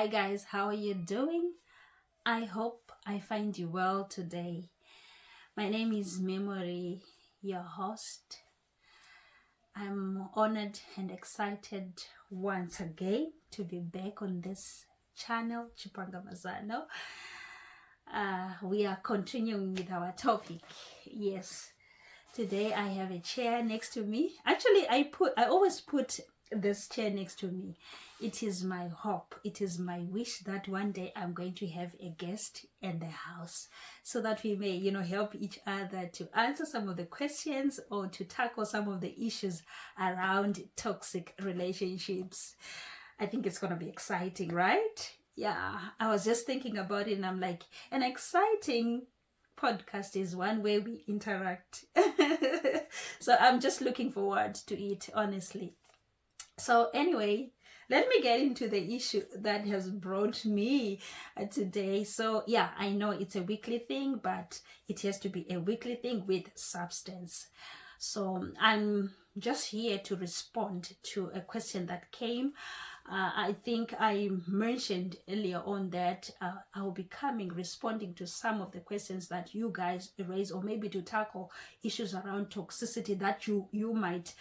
Hi guys, how are you doing? I hope I find you well today. My name is Memory, your host. I'm honored and excited once again to be back on this channel, Chipanga Mazano. We are continuing with our topic. Yes, today I have a chair next to me. Actually, I always put this chair next to me. It is my hope, it is my wish that one day I'm going to have a guest in the house so that we may, help each other to answer some of the questions or to tackle some of the issues around toxic relationships. I think it's going to be exciting, right? Yeah, I was just thinking about it and I'm like, an exciting podcast is one way we interact. So I'm just looking forward to it, honestly. So anyway, let me get into the issue that has brought me today. So yeah, I know it's a weekly thing, but it has to be a weekly thing with substance. So I'm just here to respond to a question that came. I think I mentioned earlier on that I'll be responding to some of the questions that you guys raise, or maybe to tackle issues around toxicity that you might,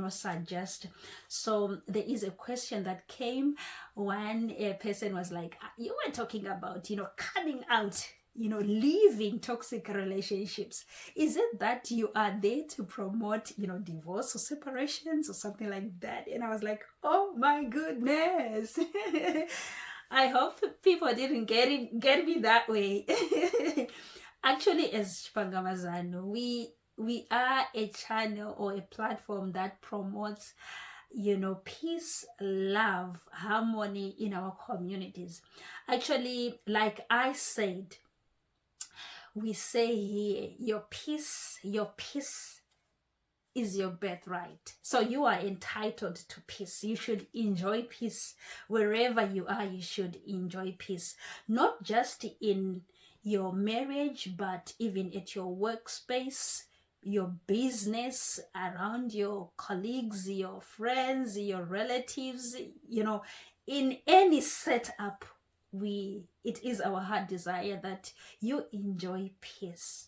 suggest. So there is a question that came. One person was like, you were talking about, coming out, leaving toxic relationships. Is it that you are there to promote, divorce or separations or something like that? And I was like, oh my goodness. I hope people didn't get me that way. Actually, as Chipangamazano, we are a channel or a platform that promotes peace, love, harmony in our communities. Actually, like I said, we say here, your peace is your birthright. So you are entitled to peace. You should enjoy peace wherever you are. You should enjoy peace, not just in your marriage, but even at your workspace, your business, around your colleagues, your friends, your relatives, in any setup. It is our heart desire that you enjoy peace,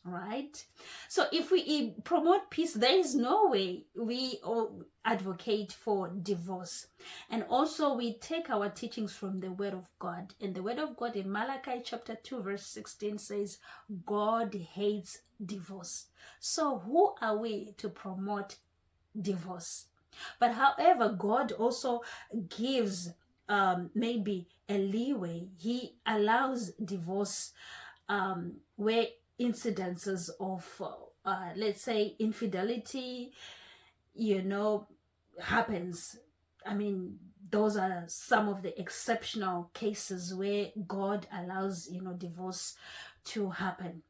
right? So if we promote peace, there is no way we advocate for divorce. And also we take our teachings from the word of God, and the word of God in Malachi chapter 2 verse 16 says God hates divorce. So who are we to promote divorce? But however, God also gives maybe a leeway. He allows divorce where incidences of let's say infidelity happens. I mean, those are some of the exceptional cases where God allows divorce to happen.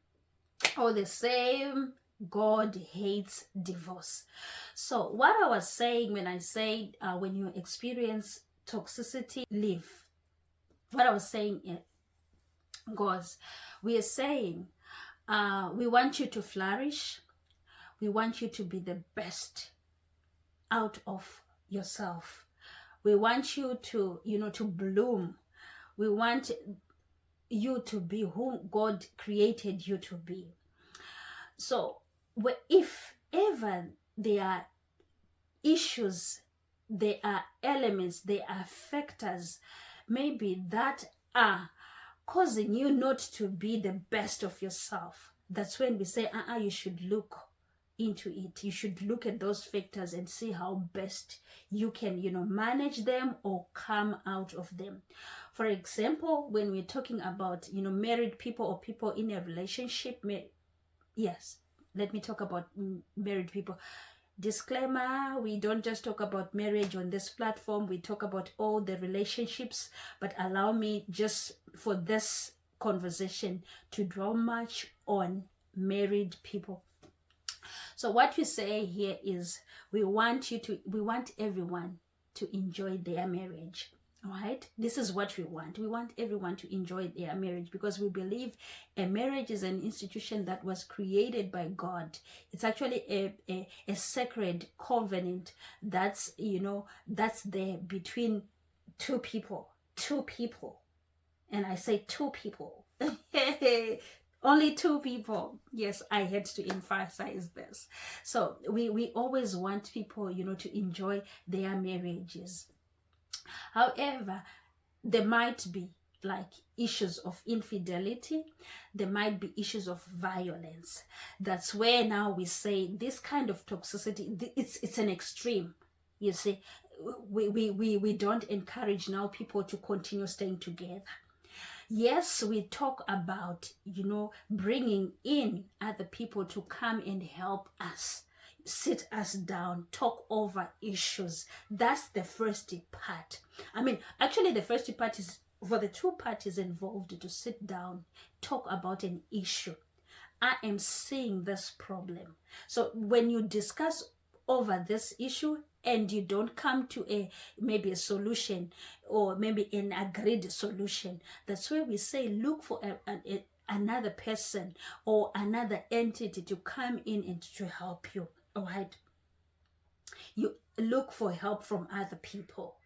All the same, God hates divorce. So what I was saying when I said when you experience toxicity, leave. What I was saying goes, we are saying we want you to flourish. We want you to be the best out of yourself. We want you to, to bloom. We want you to be who God created you to be. So if ever there are issues, there are elements, there are factors maybe that are causing you not to be the best of yourself, that's when we say you should look into it. You should look at those factors and see how best you can manage them or come out of them. For example, when we're talking about married people or people in a relationship, yes, let me talk about married people. Disclaimer, we don't just talk about marriage on this platform, we talk about all the relationships, but allow me just for this conversation to draw much on married people. So what we say here is we want everyone to enjoy their marriage. All right, this is what we want. We want everyone to enjoy their marriage because we believe a marriage is an institution that was created by God. It's actually a sacred covenant that's there between two people. two people, and I say two people, only two people. Yes, I had to emphasize this. So we always want people, to enjoy their marriages. However, there might be like issues of infidelity, there might be issues of violence. That's where now we say this kind of toxicity, it's an extreme. You see, we don't encourage now people to continue staying together. Yes, we talk about, bringing in other people to come and help us, sit us down, talk over issues. That's the first part. I mean, actually, the first part is for the two parties involved to sit down, talk about an issue. I am seeing this problem. So when you discuss over this issue and you don't come to maybe a solution, or maybe an agreed solution, that's where we say look for another person or another entity to come in and to help you. All right, you look for help from other people,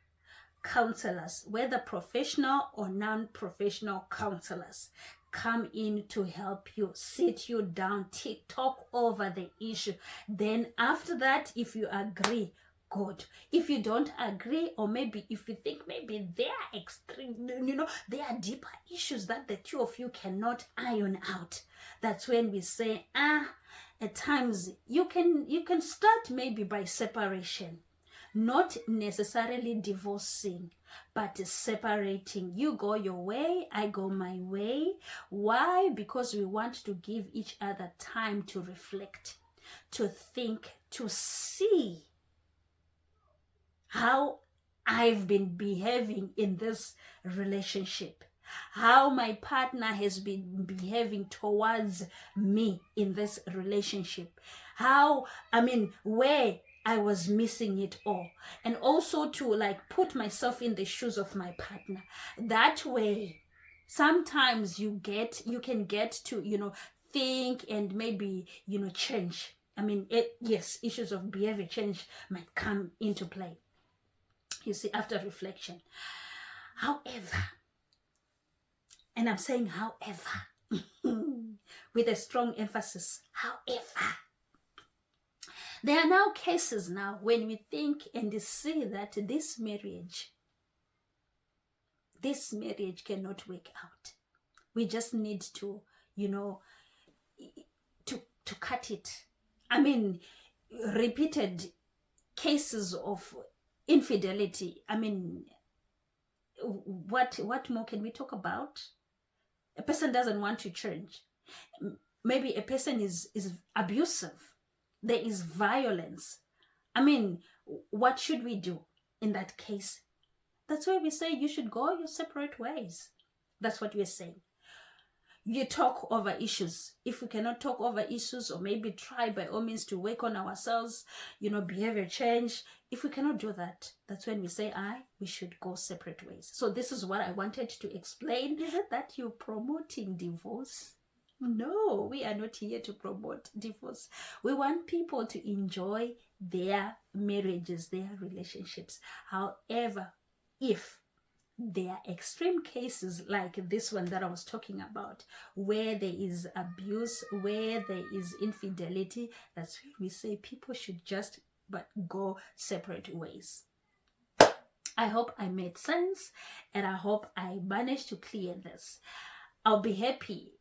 counselors, whether professional or non-professional counselors, come in to help you, sit you down, talk over the issue. Then after that, if you agree, good. If you don't agree, or maybe if you think maybe there are extreme, there are deeper issues that the two of you cannot iron out, that's when we say, at times you can start maybe by separation. Not necessarily divorcing, but separating. You go your way, I go my way. Why? Because we want to give each other time to reflect, to think, to see how I've been behaving in this relationship, how my partner has been behaving towards me in this relationship, where I was missing it all, and also to like put myself in the shoes of my partner. That way, sometimes you can get to think and maybe change. Yes, issues of behavior change might come into play, you see, after reflection. However, and I'm saying however with a strong emphasis, however, there are now cases now when we think and see that this marriage cannot work out. We just need to, to cut it. Repeated cases of infidelity. What more can we talk about? A person doesn't want to change. Maybe a person is abusive. There is violence. What should we do in that case? That's why we say you should go your separate ways. That's what we're saying. You talk over issues. If we cannot talk over issues, or maybe try by all means to work on ourselves, behavior change. If we cannot do that, that's when we say, we should go separate ways. So this is what I wanted to explain. Is it that you're promoting divorce? No, we are not here to promote divorce. We want people to enjoy their marriages, their relationships. However, if there are extreme cases like this one that I was talking about, where there is abuse, where there is infidelity, that's when we say people should just go separate ways. I hope I made sense, and I hope I managed to clear this. I'll be happy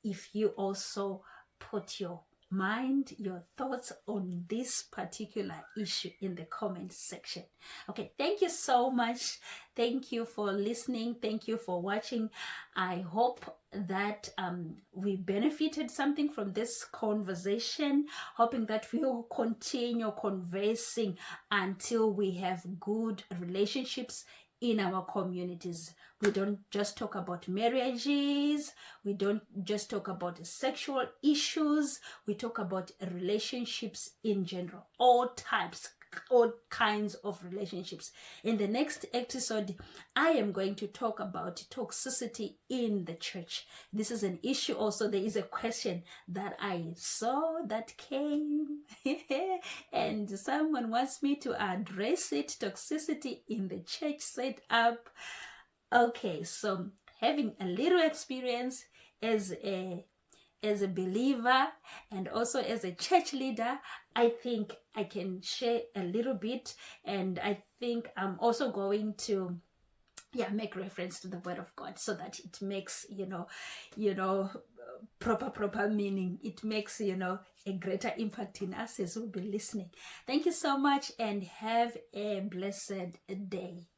if you also put your mind, your thoughts on this particular issue in the comment section. Okay, thank you so much. Thank you for listening. Thank you for watching. I hope that we benefited something from this conversation, hoping that we will continue conversing until we have good relationships in our communities. We don't just talk about marriages. We don't just talk about sexual issues. We talk about relationships in general, all types, all kinds of relationships. In the next episode, I am going to talk about toxicity in the church. This is an issue also. There is a question that I saw that came and someone wants me to address it. Toxicity in the church set up. Okay, so having a little experience as a believer and also as a church leader, I think I can share a little bit, and I think I'm also going to make reference to the word of God so that it makes proper meaning. It makes a greater impact in us as we'll be listening. Thank you so much and have a blessed day.